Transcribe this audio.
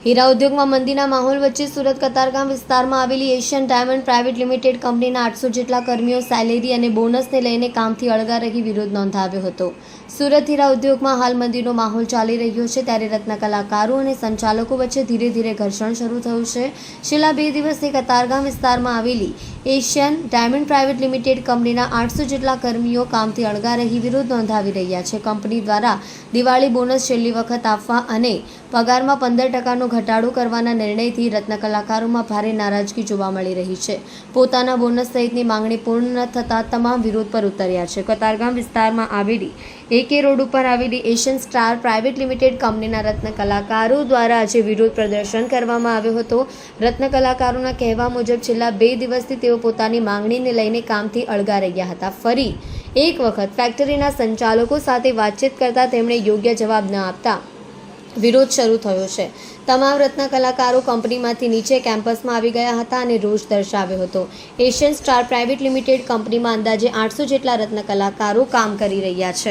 હીરા ઉદ્યોગમાં મંદીના માહોલ વચ્ચે સુરત કતારગામ વિસ્તારમાં આવેલી એશિયન ડાયમંડ પ્રાઇવેટ લિમિટેડ કંપનીના 800 જેટલા કર્મીઓ સેલેરી અને બોનસને લઈને કામથી અળગા રહી વિરોધ નોંધાવ્યો હતો। સુરત હીરા ઉદ્યોગમાં હાલ મંદીનો માહોલ ચાલી રહ્યો છે, ત્યારે રત્ન કલાકારો અને સંચાલકો વચ્ચે ધીરે ધીરે ઘર્ષણ શરૂ થયું છે। છેલ્લા 2 દિવસથી કતારગામ વિસ્તારમાં આવેલી એશિયન ડાયમંડ પ્રાઇવેટ લિમિટેડ કંપનીના 800 જેટલા કર્મીઓ કામથી અળગા રહી વિરોધ નોંધાવી રહ્યા છે। કંપની દ્વારા દિવાળી બોનસ છેલ્લી વખત આપવા અને પગારમાં 15% ઘટાડો કરવાના નિર્ણયથી રત્ન કલાકારોમાં ભારે નારાજગી જોવા મળી રહી છે। પોતાના બોનસ સહિતની માંગણી પૂર્ણ ન થતાં તમામ વિરોધ પર ઉતર્યા છે। કતારગામ વિસ્તારમાં આવેલી એકે રોડ ઉપર આવેલી એશિયન સ્ટાર પ્રાઇવેટ લિમિટેડ કંપનીના રત્ન કલાકારો દ્વારા આજે વિરોધ પ્રદર્શન કરવામાં આવ્યો હતો। રત્ન કલાકારોના કહેવા મુજબ છેલ્લા 2 દિવસથી તેઓ પોતાની માંગણીને લઈને કામથી અળગા રહ્યા હતા। ફરી એક વખત ફેક્ટરીના સંચાલકો સાથે વાતચીત કરતા તેમણે યોગ્ય જવાબ ન આપતા વિરોધ શરૂ થયો છે। તમામ રત્ન કલાકારો કંપનીમાંથી નીચે કેમ્પસમાં આવી ગયા હતા અને રોષ દર્શાવ્યો હતો। એશિયન સ્ટાર પ્રાઇવેટ લિમિટેડ કંપનીમાં અંદાજે 800 જેટલા રત્ન કલાકારો કામ કરી રહ્યા છે।